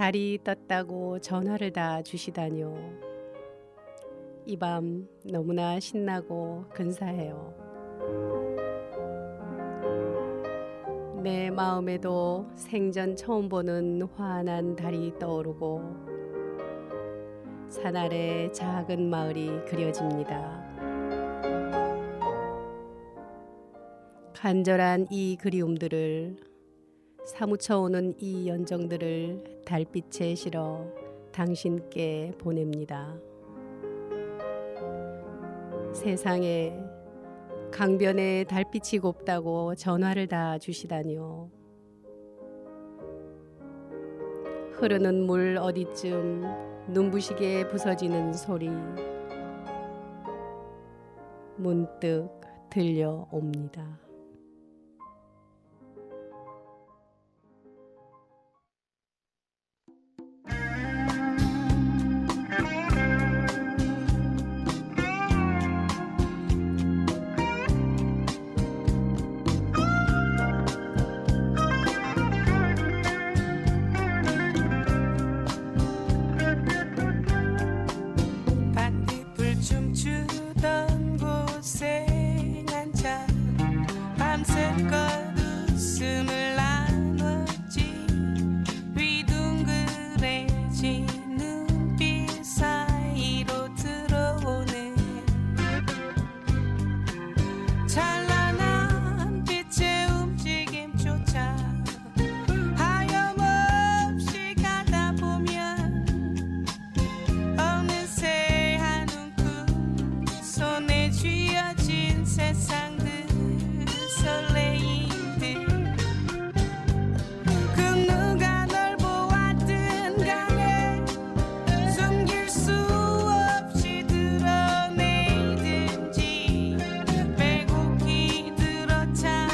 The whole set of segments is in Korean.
달이 떴다고 전화를 다 주시다뇨. 이 밤 너무나 신나고 근사해요. 내 마음에도 생전 처음 보는 환한 달이 떠오르고 산 아래 작은 마을이 그려집니다. 간절한 이 그리움들을 사무쳐오는 이 연정들을 달빛에 실어 당신께 보냅니다. 세상에 강변에 달빛이 곱다고 전화를 다 주시다니요. 흐르는 물 어디쯤 눈부시게 부서지는 소리 문득 들려옵니다. 춤추던 곳에 앉아 밤새껏 웃음을 나눴지. 위둥그레진 눈빛 사이로 들어오는 찬란한 빛의 움직임조차 하염없이 가다 보면 어느새 손에 쥐어진 세상들 설레임들 그 누가 널 보았든 간에 숨길 수 없이 드러내든지 빼곡히 들어찬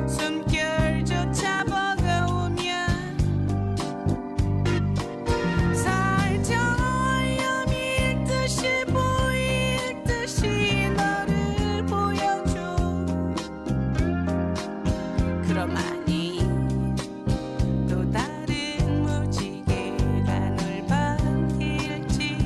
숨결조차 버거우면 살짝 밀듯이 보일 듯이 너를 보여줘. 그러마니 또 다른 무지개가 널 반길지.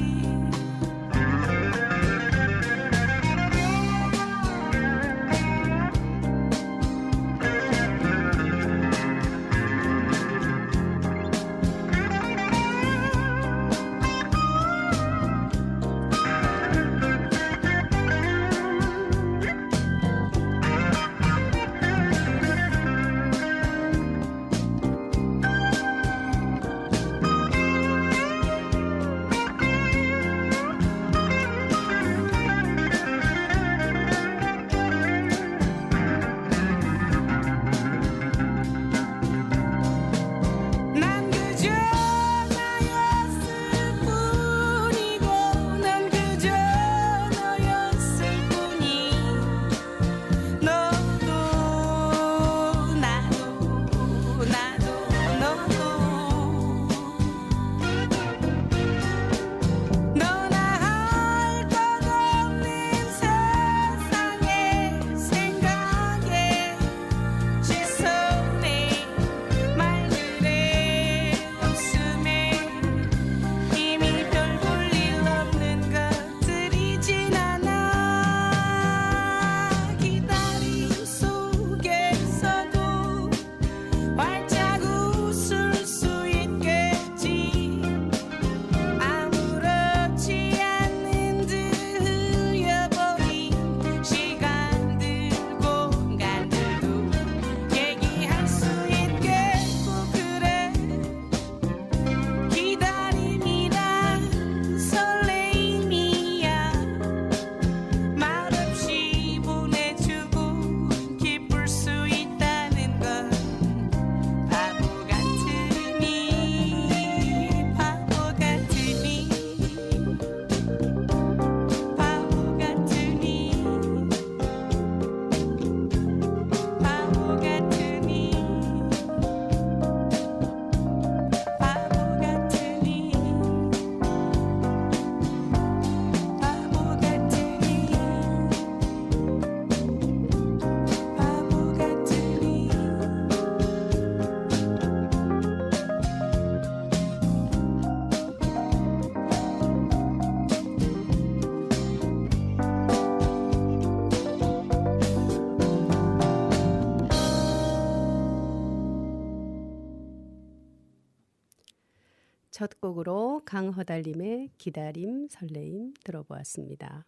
첫 곡으로 강허달님의 기다림 설레임 들어보았습니다.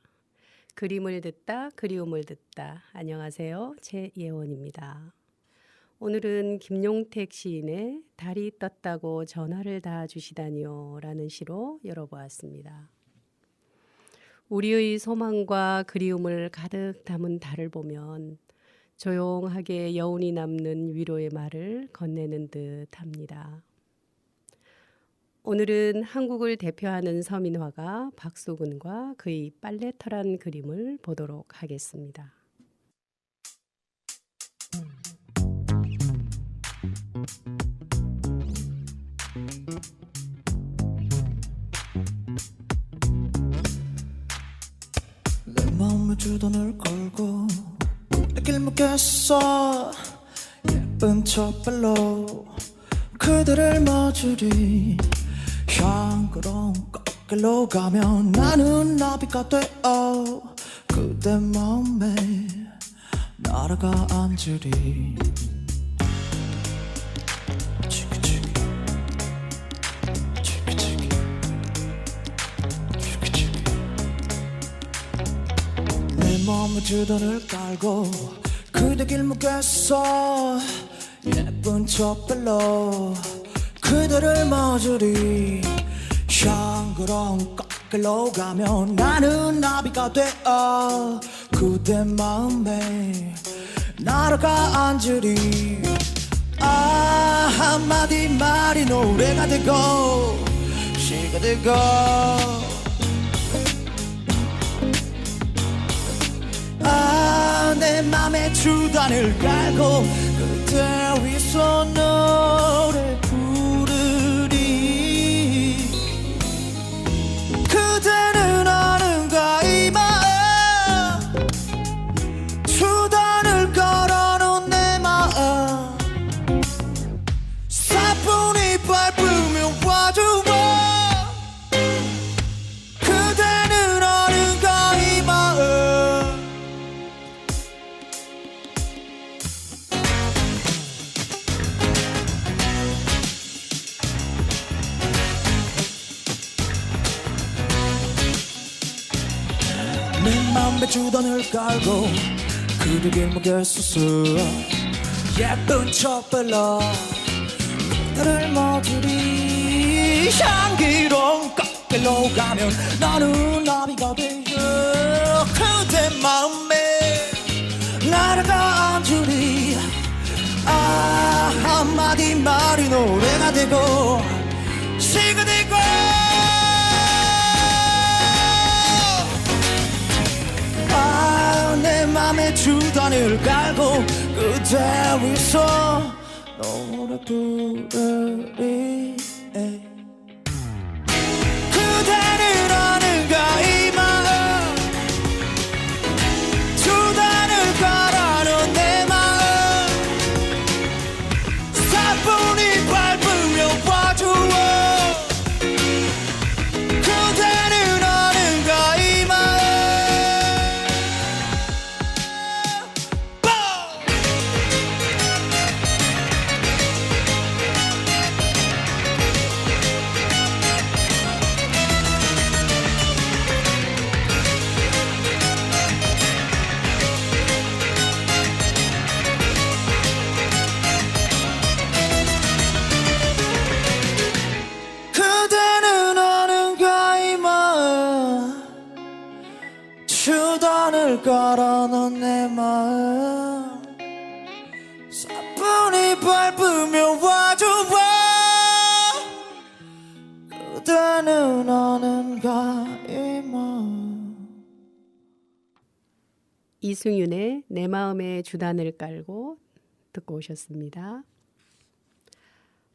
그림을 듣다 그리움을 듣다. 안녕하세요. 최예원입니다. 오늘은 김용택 시인의 달이 떴다고 전화를 다 주시다니요 라는 시로 열어보았습니다. 우리의 소망과 그리움을 가득 담은 달을 보면 조용하게 여운이 남는 위로의 말을 건네는 듯 합니다. 오늘은 한국을 대표하는 서민화가 박수근과 그의 빨래터란 그림을 보도록 하겠습니다. 내 마음에 주던을 걸고 내길 묻겠어. 예쁜 촛불로 그대를 머주리 향그러운 꽃길로 가면 나는 나비가 되어 그대 마음에 날아가 앉으리. 치키치키 치키치키 치키치키 내 마음에 주던을 깔고 그대 길 묻겠어. 예쁜 촛불로 그대를 머주리 향그러운 꽃길로 가면 나는 나비가 되어 그대 마음에 날아가 앉으리. 아 한마디 말이 노래가 되고 시가 되고 아 내 맘에 주단을 깔고 그대 위서 노래 부르리. 그대는 아는가 이 마음 주단을 걸어놓은 내 마음 사뿐히 밟으며 와주어. 그대는 아는가 이 마음 내 맘에 주던을 깔고 그대 길 묻겠어. 예쁜 촛불로 그대를 머주리 향기로운 꽃길로 가면 나는 나비가 되어 그대 마음에 날아가 앉으리. 아 한마디 말이 노래가 되고 시가 되고 아 내 맘에 주단을 깔고 그대 위서 노래 부르리. 그대는 아는가 이 마음 주단을 깔아놓은 내 마음 사뿐히 밟으며 와주어. 그대는 아는가 이 마음 그대는 아는가 이 마음 주단을 깔아놓은 내 마음 사뿐히 밟으며 와줘봐. 그대는 아는가 이 마음 이승윤의 내 마음의 주단을 깔고 듣고 오셨습니다.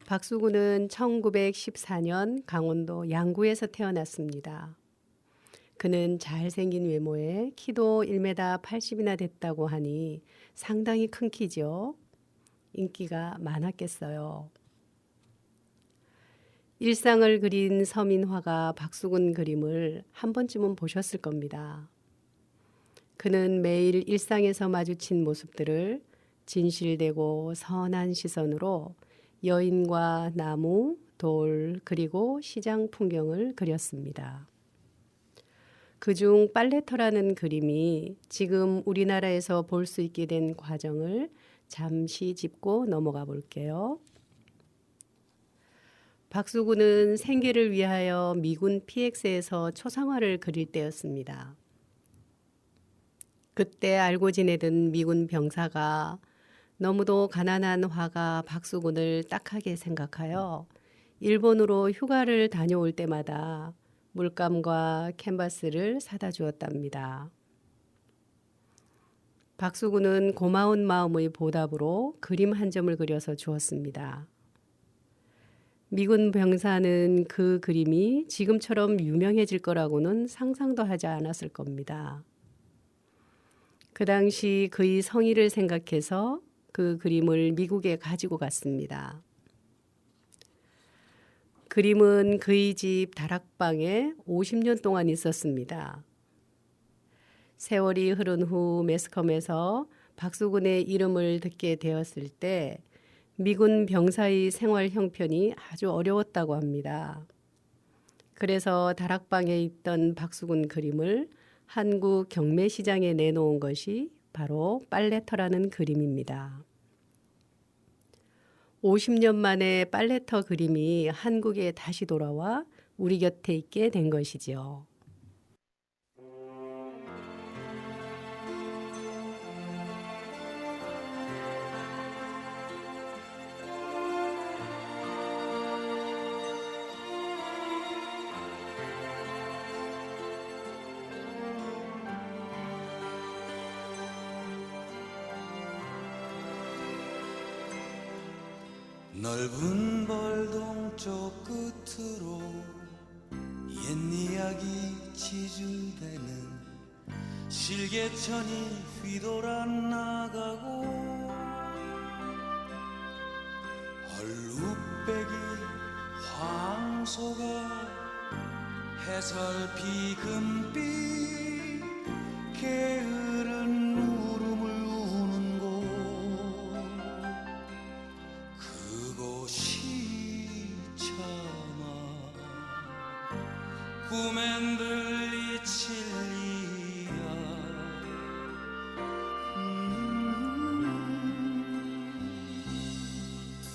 박수근은 1914년 강원도 양구에서 태어났습니다. 그는 잘생긴 외모에 키도 1m 80이나 됐다고 하니 상당히 큰 키죠. 인기가 많았겠어요. 일상을 그린 서민화가 박수근 그림을 한 번쯤은 보셨을 겁니다. 그는 매일 일상에서 마주친 모습들을 진실되고 선한 시선으로 여인과 나무, 돌, 그리고 시장 풍경을 그렸습니다. 그중 빨래터라는 그림이 지금 우리나라에서 볼 수 있게 된 과정을 잠시 짚고 넘어가 볼게요. 박수군은 생계를 위하여 미군 PX에서 초상화를 그릴 때였습니다. 그때 알고 지내던 미군 병사가 너무도 가난한 화가 박수군을 딱하게 생각하여 일본으로 휴가를 다녀올 때마다 물감과 캔버스를 사다 주었답니다. 박수군은 고마운 마음의 보답으로 그림 한 점을 그려서 주었습니다. 미군 병사는 그 그림이 지금처럼 유명해질 거라고는 상상도 하지 않았을 겁니다. 그 당시 그의 성의를 생각해서 그 그림을 미국에 가지고 갔습니다. 그림은 그의 집 다락방에 50년 동안 있었습니다. 세월이 흐른 후 매스컴에서 박수군의 이름을 듣게 되었을 때 미군 병사의 생활 형편이 아주 어려웠다고 합니다. 그래서 다락방에 있던 박수군 그림을 한국 경매시장에 내놓은 것이 바로 빨래터라는 그림입니다. 50년 만에 빨래터 그림이 한국에 다시 돌아와 우리 곁에 있게 된 것이지요. 넓은 벌동 쪽 끝으로 옛 이야기 지줄대는 실개천이 휘돌아 나가고 얼룩배기 황소가 해설피 금빛 게으른 울음을 우는 곳 그곳이 참아 꿈엔 들리칠 리야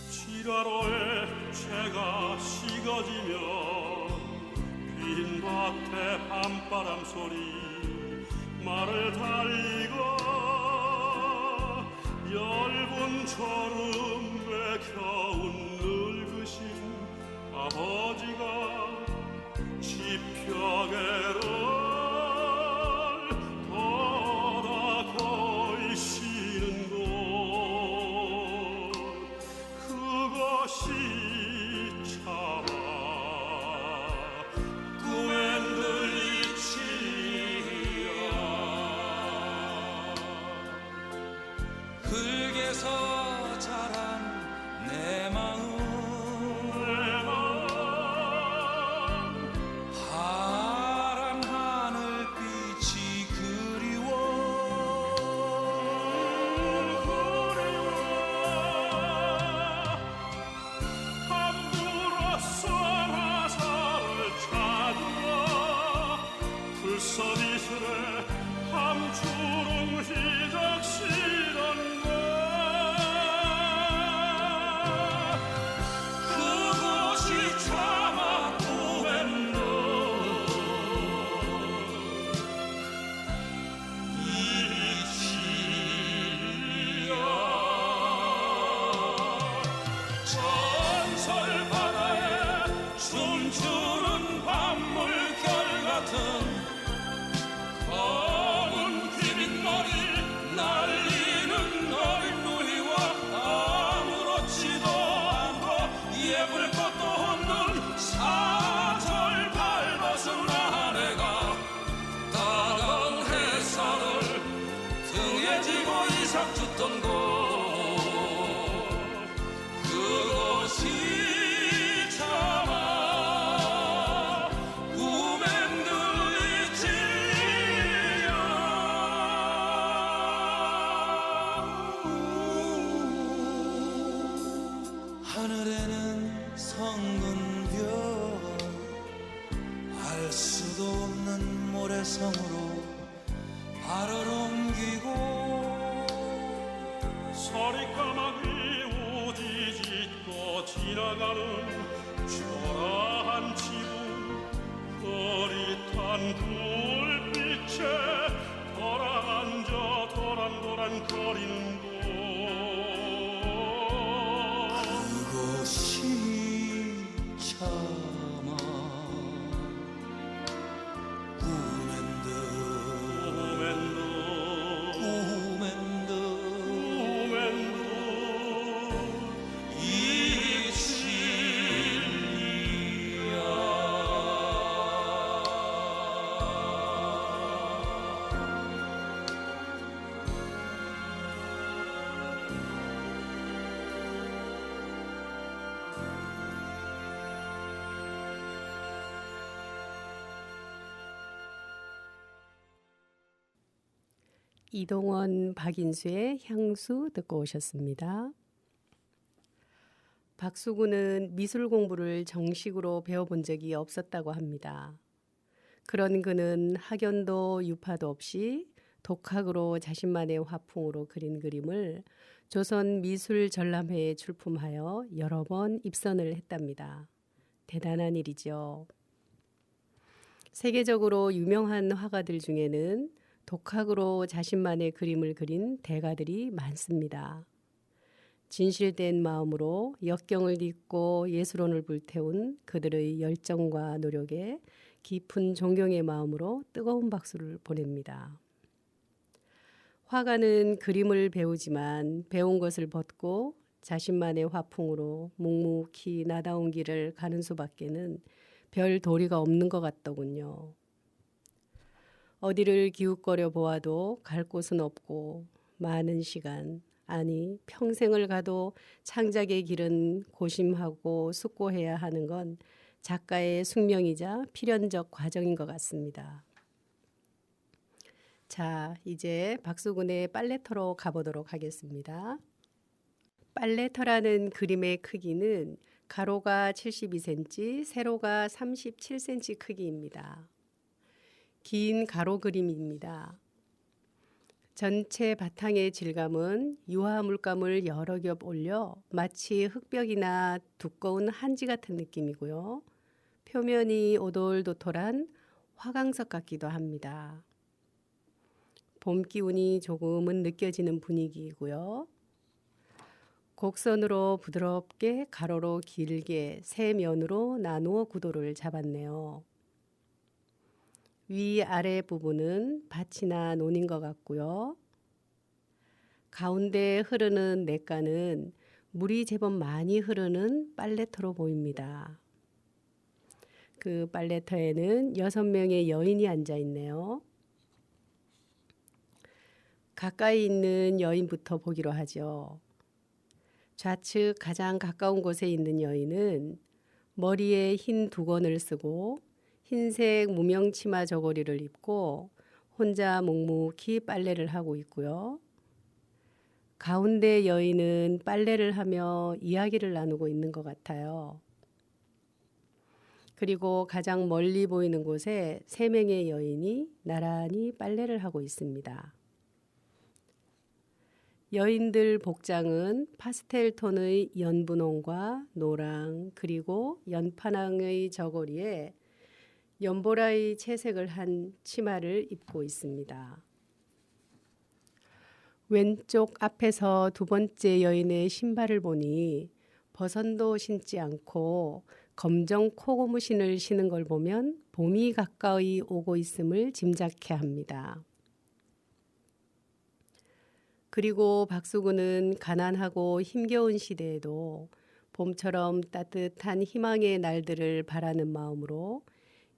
7월호에 채가 식어지며 빈 밭에 밤바람 소리 말을 달리고 엷은 졸음에 겨운 늙으신 아버지가 지펴개를 돌아 거의 쉬는 곳 그것이 참아 꿈엔 들리치리야 흙에서 자란 내 마음 파란 하늘빛이 그리워 함부로써 화살을 찾으러 불서비스레 함주름 휘적시던 것 그곳이 참아 꿈엔도 전설 바다에 춤추는 밤물결 같은 검은 귀빗머리 날리는 어린 누이와 아무렇지도 않고 예쁠 것도 없는 사절 밟아선 아내가 따가운 햇살을 등에 지고 이삭 줬던 곳 그것이 참아 꿈엔 들리지야 하늘에는 성근 성으로 발을 옮기고 서리까마귀 우지 짓고 지나가는 초라한 지붕 흐릿한 불빛에 돌아앉아 도란도란 거리는 곳 그것이 참아 꿈엔드 꿈엔드 이 진리야 이동원, 박인수의 향수 듣고 오셨습니다. 박수구는 미술 공부를 정식으로 배워본 적이 없었다고 합니다. 그런 그는 학연도 유파도 없이 독학으로 자신만의 화풍으로 그린 그림을 조선 미술전람회에 출품하여 여러 번 입선을 했답니다. 대단한 일이죠. 세계적으로 유명한 화가들 중에는 독학으로 자신만의 그림을 그린 대가들이 많습니다. 진실된 마음으로 역경을 딛고 예술혼을 불태운 그들의 열정과 노력에 깊은 존경의 마음으로 뜨거운 박수를 보냅니다. 화가는 그림을 배우지만 배운 것을 벗고 자신만의 화풍으로 묵묵히 나다운 길을 가는 수밖에는 별 도리가 없는 것 같더군요. 어디를 기웃거려 보아도 갈 곳은 없고 많은 시간, 아니 평생을 가도 창작의 길은 고심하고 숙고해야 하는 건 작가의 숙명이자 필연적 과정인 것 같습니다. 자, 이제 박수근의 빨래터로 가보도록 하겠습니다. 빨래터라는 그림의 크기는 가로가 72cm, 세로가 37cm 크기입니다. 긴 가로 그림입니다. 전체 바탕의 질감은 유화 물감을 여러 겹 올려 마치 흙벽이나 두꺼운 한지 같은 느낌이고요. 표면이 오돌도돌한 화강석 같기도 합니다. 봄 기운이 조금은 느껴지는 분위기이고요. 곡선으로 부드럽게 가로로 길게 세 면으로 나누어 구도를 잡았네요. 위아래 부분은 밭이나 논인 것 같고요. 가운데 흐르는 냇가는 물이 제법 많이 흐르는 빨래터로 보입니다. 그 빨래터에는 6명의 여인이 앉아 있네요. 가까이 있는 여인부터 보기로 하죠. 좌측 가장 가까운 곳에 있는 여인은 머리에 흰 두건을 쓰고 흰색 무명 치마 저고리를 입고 혼자 묵묵히 빨래를 하고 있고요. 가운데 여인은 빨래를 하며 이야기를 나누고 있는 것 같아요. 그리고 가장 멀리 보이는 곳에 3명의 여인이 나란히 빨래를 하고 있습니다. 여인들 복장은 파스텔 톤의 연분홍과 노랑 그리고 연파랑의 저고리에 연보라의 채색을 한 치마를 입고 있습니다. 왼쪽 앞에서 두 번째 여인의 신발을 보니 버선도 신지 않고 검정 코고무신을 신은 걸 보면 봄이 가까이 오고 있음을 짐작케 합니다. 그리고 박수근은 가난하고 힘겨운 시대에도 봄처럼 따뜻한 희망의 날들을 바라는 마음으로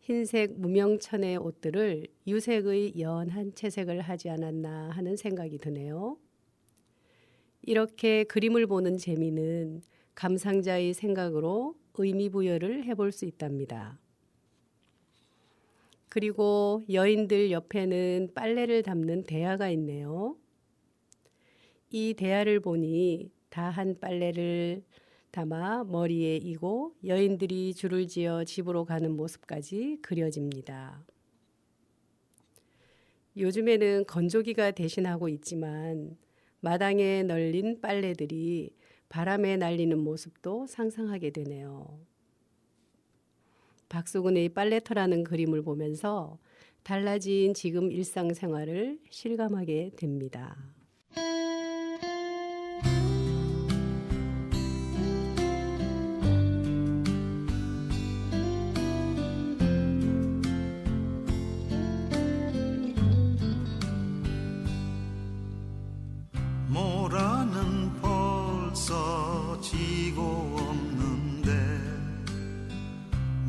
흰색 무명천의 옷들을 유색의 연한 채색을 하지 않았나 하는 생각이 드네요. 이렇게 그림을 보는 재미는 감상자의 생각으로 의미 부여를 해볼 수 있답니다. 그리고 여인들 옆에는 빨래를 담는 대야가 있네요. 이 대야를 보니 다 한 빨래를 담아 머리에 이고 여인들이 줄을 지어 집으로 가는 모습까지 그려집니다. 요즘에는 건조기가 대신하고 있지만 마당에 널린 빨래들이 바람에 날리는 모습도 상상하게 되네요. 박수근의 빨래터라는 그림을 보면서 달라진 지금 일상생활을 실감하게 됩니다. 모라는 벌써 지고 없는데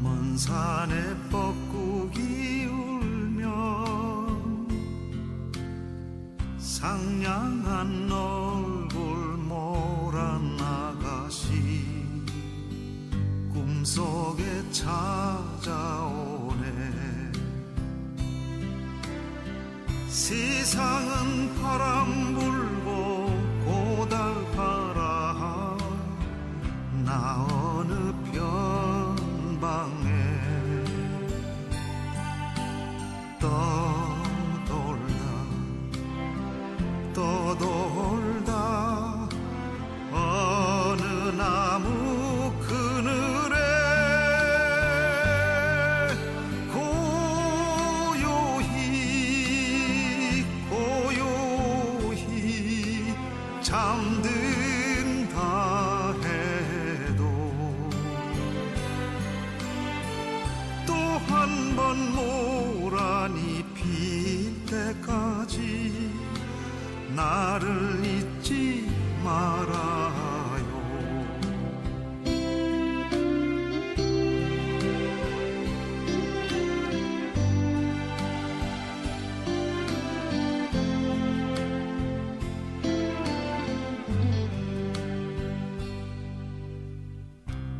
먼 산에 뻐꾸기 울면 상냥한 얼굴 모란 아가씨 꿈속에 찾아오네. 세상은 바람 불고 고달파라 나 어느 변방에 떠돌다 어느 나무 그늘에 고요히 잠든다 해도 또 한 번 모란이 필 때까지 나를 잊지 말아요.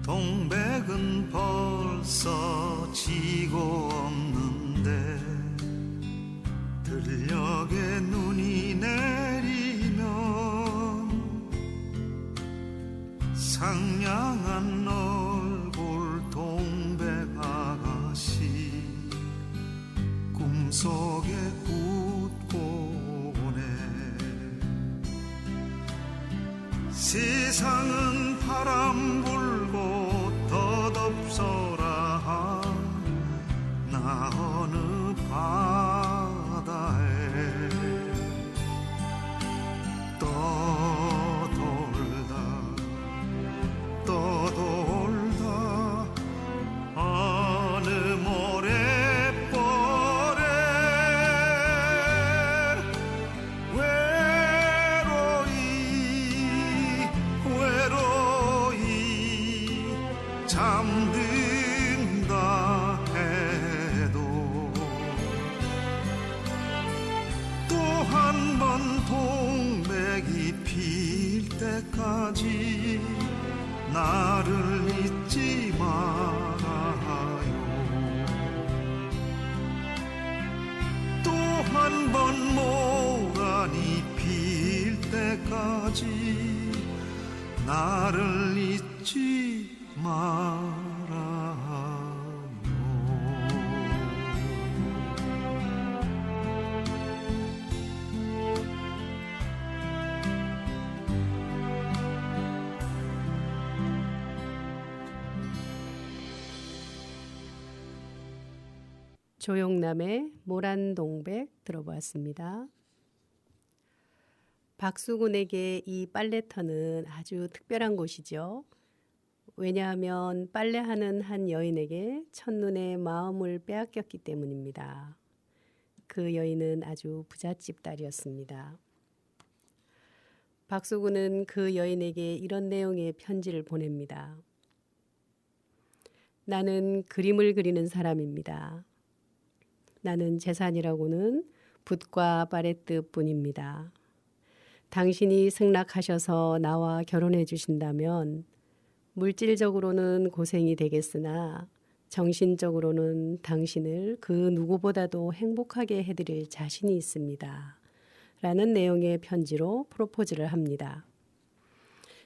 동백은 벌써 지고 없는데 들녘에 눈이 내리면 상냥한 얼굴 동백 아가씨 꿈속에 웃고 오네. 세상은 바람 불고 덧없어라 나 어느 바다에 떠돌다 어느 모래벌에 외로이 잠든다 해도 또 한 번 동백이 필 때까지 나를 잊지 말아요. 또 한 번 모란이 필 때까지 나를 잊지 말아요. 조용남의 모란동백 들어보았습니다. 박수근에게 이 빨래터는 아주 특별한 곳이죠. 왜냐하면 빨래하는 한 여인에게 첫눈에 마음을 빼앗겼기 때문입니다. 그 여인은 아주 부잣집 딸이었습니다. 박수근은 그 여인에게 이런 내용의 편지를 보냅니다. 나는 그림을 그리는 사람입니다. 나는 재산이라고는 붓과 파레트뿐입니다. 당신이 승낙하셔서 나와 결혼해 주신다면 물질적으로는 고생이 되겠으나 정신적으로는 당신을 그 누구보다도 행복하게 해드릴 자신이 있습니다. 라는 내용의 편지로 프로포즈를 합니다.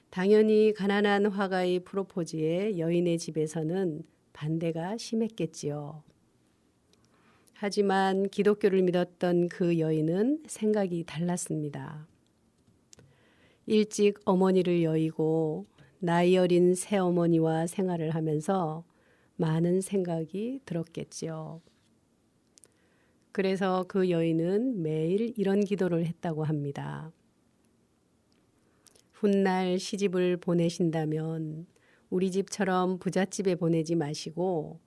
당연히 가난한 화가의 프로포즈에 여인의 집에서는 반대가 심했겠지요. 하지만 기독교를 믿었던 그 여인은 생각이 달랐습니다. 일찍 어머니를 여의고 나이 어린 새어머니와 생활을 하면서 많은 생각이 들었겠지요. 그래서 그 여인은 매일 이런 기도를 했다고 합니다. 훗날 시집을 보내신다면 우리 집처럼 부잣집에 보내지 마시고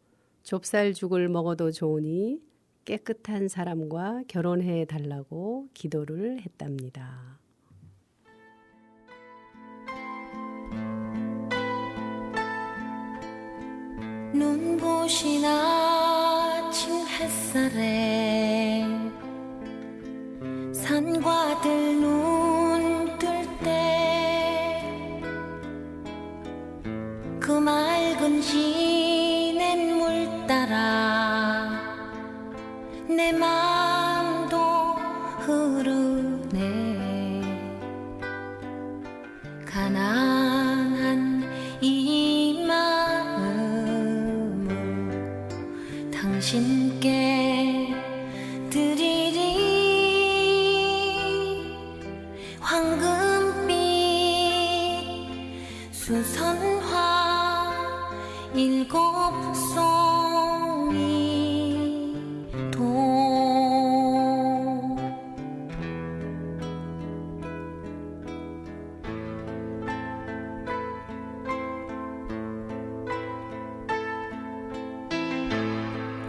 좁쌀죽을 먹어도 좋으니 깨끗한 사람과 결혼해 달라고 기도를 했답니다. 눈부신 아침 햇살에 산과들 눈 뜰 때 그 맑은 시냇물 따라 내 마음도 흐르네. 가난한 이 마음을 당신께 드리리. 황금빛 수선화 일곱 송이 도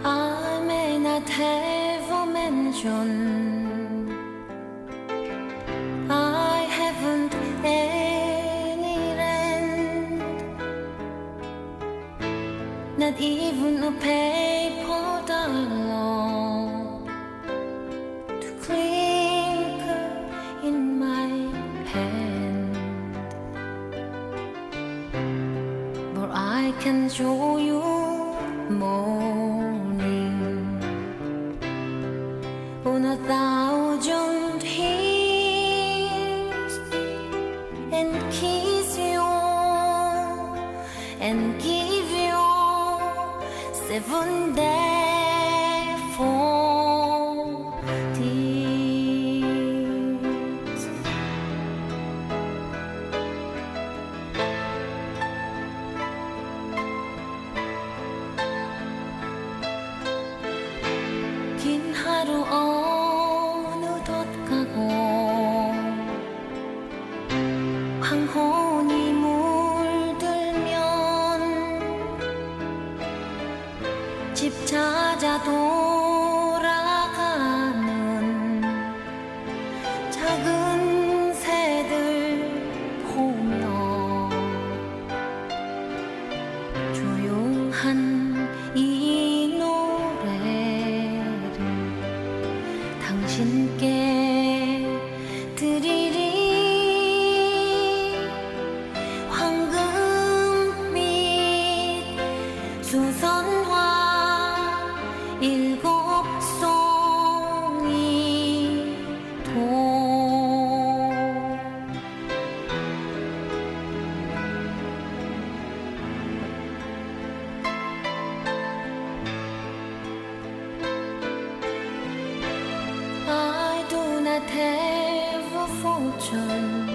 I may not have a mansion, I haven't any rent, not even a paper dollar to clinker in my hand. But I can show you morning on 1,000 hills and kiss you and give you 7 days. 긴 하루 어느덧 가고 황혼이 물들면 집 찾아 돌아가는 작은 새들 보며 조용한 이 노래를 당신께 드리리. 황금빛 수선화 일곱 송이 도 I do not have a fortune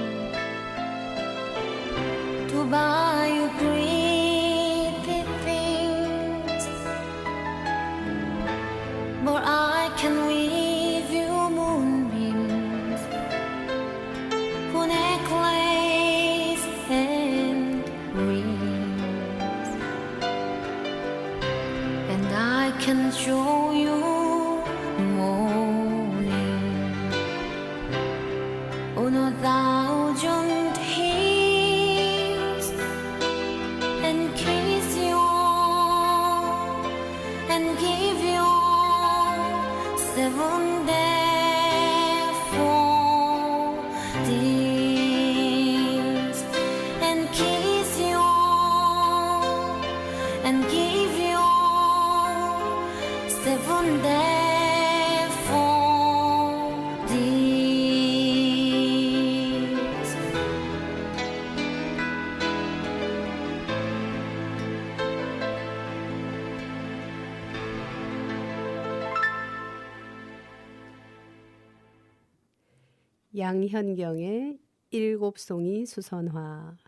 to buy you pretty things, but I can weave you moonbeams for necklace and rings, and I can show you morning on 1,000 hills and kiss you and give you 7 days and kiss you and give you 7 양현경의 일곱 송이 수선화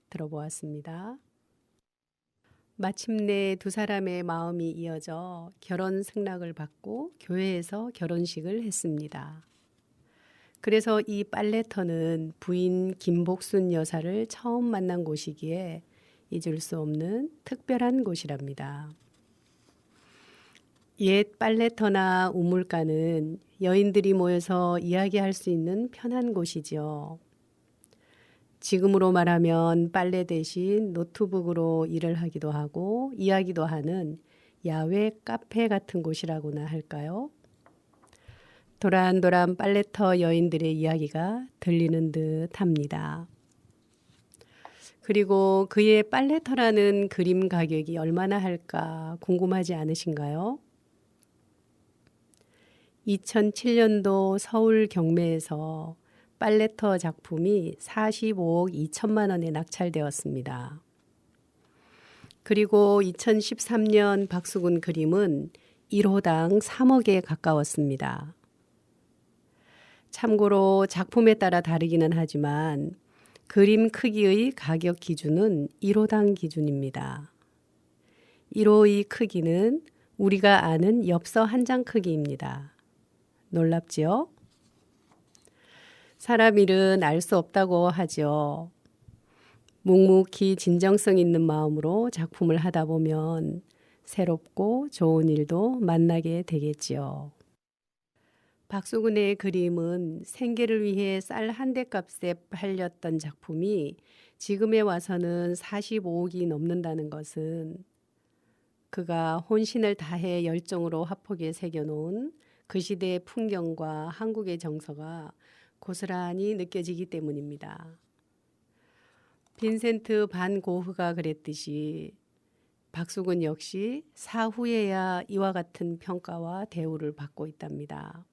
들어보았습니다. 마침내 두 사람의 마음이 이어져 결혼 승낙을 받고 교회에서 결혼식을 했습니다. 그래서 이 빨래터는 부인 김복순 여사를 처음 만난 곳이기에 잊을 수 없는 특별한 곳이랍니다. 옛 빨래터나 우물가는 여인들이 모여서 이야기할 수 있는 편한 곳이지요. 지금으로 말하면 빨래 대신 노트북으로 일을 하기도 하고 이야기도 하는 야외 카페 같은 곳이라고나 할까요? 도란도란 빨래터 여인들의 이야기가 들리는 듯 합니다. 그리고 그의 빨래터라는 그림 가격이 얼마나 할까 궁금하지 않으신가요? 2007년도 서울 경매에서 빨래터 작품이 45억 2천만 원에 낙찰되었습니다. 그리고 2013년 박수근 그림은 1호당 3억에 가까웠습니다. 참고로 작품에 따라 다르기는 하지만 그림 크기의 가격 기준은 1호당 기준입니다. 1호의 크기는 우리가 아는 엽서 한 장 크기입니다. 놀랍지요? 사람 일은 알 수 없다고 하죠. 묵묵히 진정성 있는 마음으로 작품을 하다 보면 새롭고 좋은 일도 만나게 되겠지요. 박수근의 그림은 생계를 위해 쌀 한 대 값에 팔렸던 작품이 지금에 와서는 45억이 넘는다는 것은 그가 혼신을 다해 열정으로 화폭에 새겨놓은 그 시대의 풍경과 한국의 정서가 고스란히 느껴지기 때문입니다. 빈센트 반 고흐가 그랬듯이 박수근 역시 사후에야 이와 같은 평가와 대우를 받고 있답니다.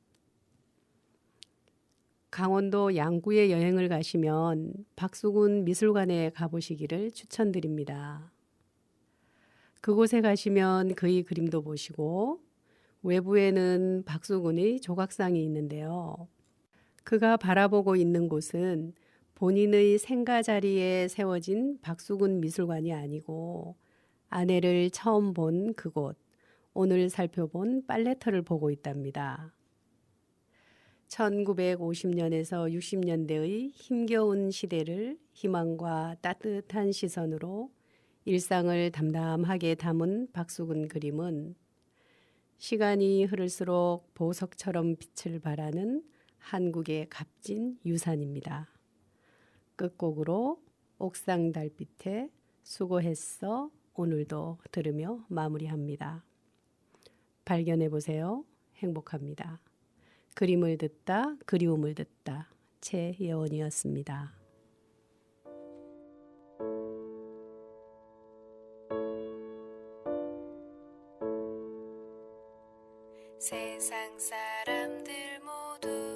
강원도 양구에 여행을 가시면 박수근 미술관에 가보시기를 추천드립니다. 그곳에 가시면 그의 그림도 보시고 외부에는 박수근의 조각상이 있는데요. 그가 바라보고 있는 곳은 본인의 생가 자리에 세워진 박수근 미술관이 아니고 아내를 처음 본 그곳, 오늘 살펴본 빨래터를 보고 있답니다. 1950년에서 60년대의 힘겨운 시대를 희망과 따뜻한 시선으로 일상을 담담하게 담은 박수근 그림은 시간이 흐를수록 보석처럼 빛을 발하는 한국의 값진 유산입니다. 끝곡으로 옥상 달빛에 수고했어 오늘도 들으며 마무리합니다. 발견해 보세요. 행복합니다. 그림을 듣다 그리움을 듣다 최예원이었습니다. 세상 사람들 모두